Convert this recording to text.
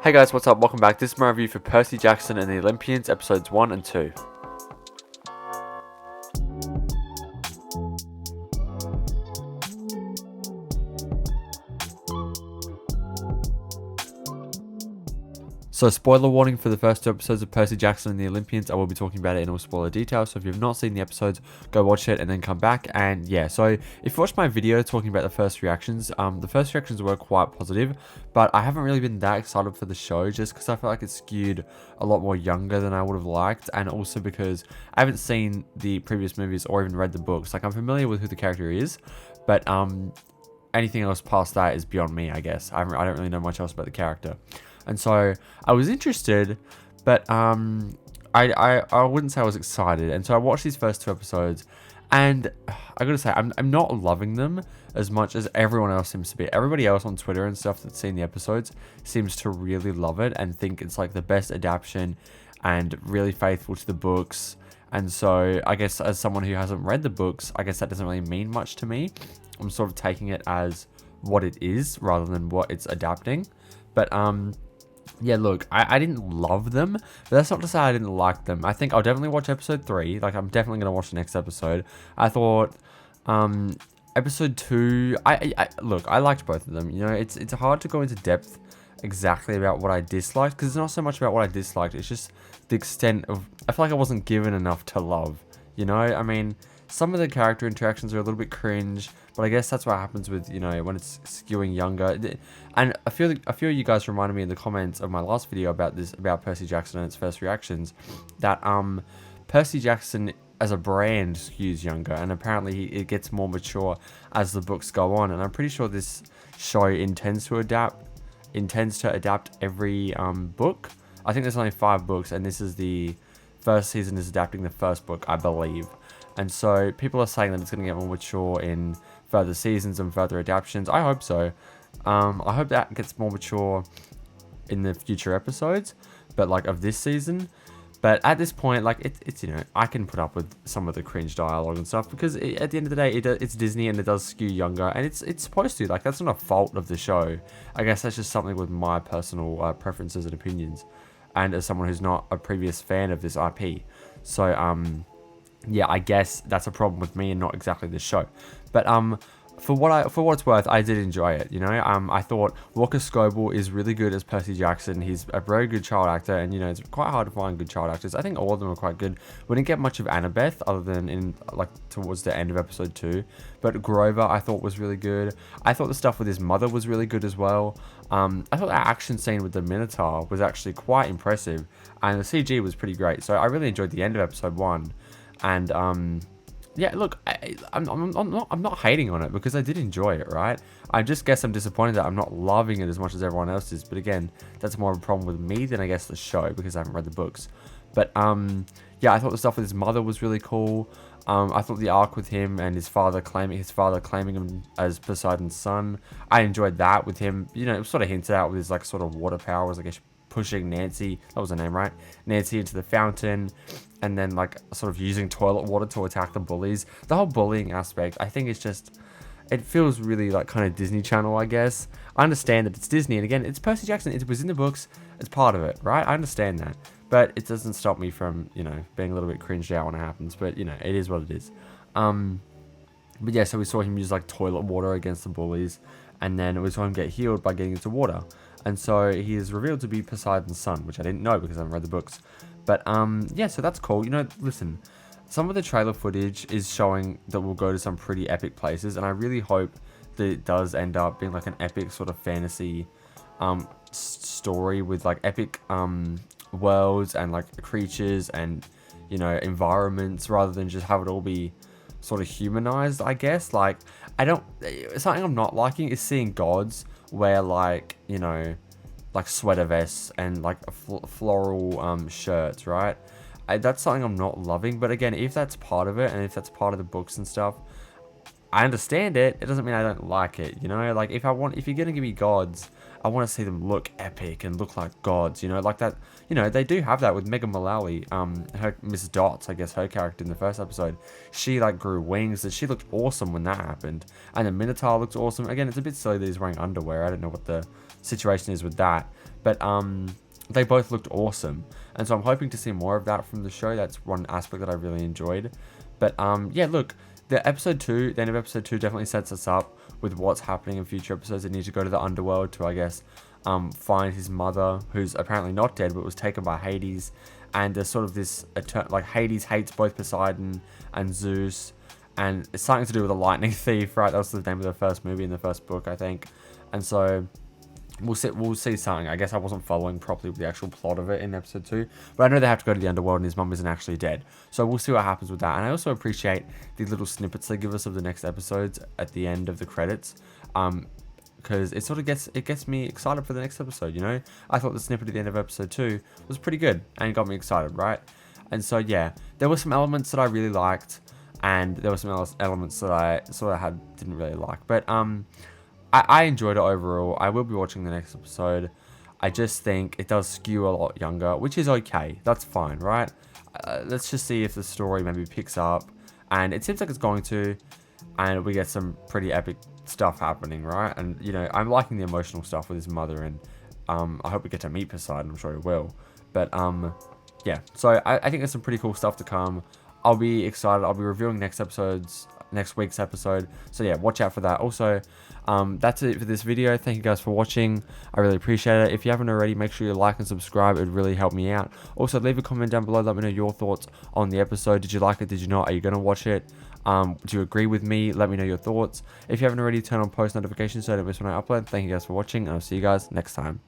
Hey guys, what's up? Welcome back. This is my review for Percy Jackson and the Olympians, episodes 1 and 2. So, spoiler warning for the first two episodes of Percy Jackson and the Olympians. I will be talking about it in all spoiler detail. So, if you've not seen the episodes, go watch it and then come back. And yeah, so if you watched my video talking about the first reactions, were quite positive, but I haven't really been that excited for the show just because I feel like it's skewed a lot more younger than I would have liked, and also because I haven't seen the previous movies or even read the books. Like, I'm familiar with who the character is, but anything else past that is beyond me, I guess. I don't really know much else about the character. And so I was interested, but I wouldn't say I was excited. And so I watched these first two episodes, and I gotta say, I'm not loving them as much as everyone else seems to be. Everybody else on Twitter and stuff that's seen the episodes seems to really love it and think it's like the best adaptation and really faithful to the books. And so I guess as someone who hasn't read the books, I guess that doesn't really mean much to me. I'm sort of taking it as what it is rather than what it's adapting. But yeah, look, I didn't love them, but that's not to say I didn't like them. I think I'll definitely watch episode 3. Like, I'm definitely going to watch the next episode. I thought, episode 2, look, I liked both of them. You know, it's hard to go into depth exactly about what I disliked, because it's not so much about what I disliked, it's just the extent of, I feel like I wasn't given enough to love, you know? I mean, some of the character interactions are a little bit cringe, but I guess that's what happens with, you know, when it's skewing younger. And I feel you guys reminded me in the comments of my last video about Percy Jackson and its first reactions, that Percy Jackson as a brand skews younger, and apparently it gets more mature as the books go on. And I'm pretty sure this show intends to adapt every book. I think there's only 5 books, and this is the first season is adapting the first book, I believe. And so people are saying that it's going to get more mature in further seasons and further adaptations. I hope so. I hope that gets more mature in the future episodes, but like of this season. But at this point, like it's you know, I can put up with some of the cringe dialogue and stuff because at the end of the day, it's Disney and it does skew younger, and it's supposed to. Like, that's not a fault of the show. I guess that's just something with my personal preferences and opinions, and as someone who's not a previous fan of this IP. So yeah, I guess that's a problem with me and not exactly the show. But for what it's worth, I did enjoy it. You know, I thought Walker Scobell is really good as Percy Jackson. He's a very good child actor, and you know, it's quite hard to find good child actors. I think all of them are quite good. We didn't get much of Annabeth other than in like towards the end of episode 2. But Grover, I thought, was really good. I thought the stuff with his mother was really good as well. I thought that action scene with the Minotaur was actually quite impressive, and the CG was pretty great. So I really enjoyed the end of episode 1. And yeah, look, I'm not hating on it because I did enjoy it, right? I just guess I'm disappointed that I'm not loving it as much as everyone else is. But again, that's more of a problem with me than I guess the show, because I haven't read the books. But yeah, I thought the stuff with his mother was really cool. I thought the arc with him and his father claiming him as Poseidon's son, I enjoyed that with him. You know, it was sort of hinted out with his like sort of water powers, I guess, pushing Nancy, that was her name, right? Nancy into the fountain, and then like sort of using toilet water to attack the bullies. The whole bullying aspect, I think, is just, it feels really like kind of Disney Channel, I guess. I understand that it's Disney, and again, it's Percy Jackson, it was in the books, it's part of it, right? I understand that, but it doesn't stop me from, you know, being a little bit cringed out when it happens. But you know, it is what it is. But yeah, so we saw him use like toilet water against the bullies, and then we saw him get healed by getting into water. And so he is revealed to be Poseidon's son, which I didn't know because I haven't read the books. But yeah, so that's cool. You know, listen, some of the trailer footage is showing that we'll go to some pretty epic places, and I really hope that it does end up being like an epic sort of fantasy story with like epic worlds and like creatures and, you know, environments, rather than just have it all be sort of humanized, I guess. Like, something I'm not liking is seeing gods wear like, you know, like sweater vests and like floral shirts, right? That's something I'm not loving. But again, if that's part of it and if that's part of the books and stuff, I understand it. It doesn't mean I don't like it, you know? Like, if you're gonna give me gods I want to see them look epic and look like gods, you know, like that. You know, they do have that with Megan Mullally, her Miss Dots, I guess her character in the first episode. She like grew wings, and she looked awesome when that happened. And the Minotaur looks awesome. Again, it's a bit silly that he's wearing underwear. I don't know what the situation is with that, but they both looked awesome, and so I'm hoping to see more of that from the show. That's one aspect that I really enjoyed. But yeah, look, the end of episode 2 definitely sets us up with what's happening in future episodes. They need to go to the underworld to, I guess, find his mother, who's apparently not dead but was taken by Hades. And there's sort of this like Hades hates both Poseidon and Zeus, and it's something to do with a lightning thief, right? That was the name of the first movie in the first book, I think. And so we'll see something. I guess I wasn't following properly with the actual plot of it in episode 2, but I know they have to go to the underworld and his mum isn't actually dead. So we'll see what happens with that. And I also appreciate the little snippets they give us of the next episodes at the end of the credits, because it sort of gets me excited for the next episode, you know? I thought the snippet at the end of episode 2 was pretty good and got me excited, right? And so yeah, there were some elements that I really liked, and there were some elements that I sort of didn't really like, but I enjoyed it overall. I will be watching the next episode. I just think it does skew a lot younger, which is okay. That's fine, right? Let's just see if the story maybe picks up, and it seems like it's going to, and we get some pretty epic stuff happening, right? And, you know, I'm liking the emotional stuff with his mother, and I hope we get to meet Poseidon. I'm sure we will. But, yeah. So I think there's some pretty cool stuff to come. I'll be excited. I'll be reviewing next week's episode. So yeah, watch out for that. Also, that's it for this video. Thank you guys for watching. I really appreciate it. If you haven't already, make sure you like and subscribe. It would really help me out. Also, leave a comment down below. Let me know your thoughts on the episode. Did you like it? Did you not? Are you going to watch it? Do you agree with me? Let me know your thoughts. If you haven't already, turn on post notifications so you don't miss when I upload. Thank you guys for watching, and I'll see you guys next time.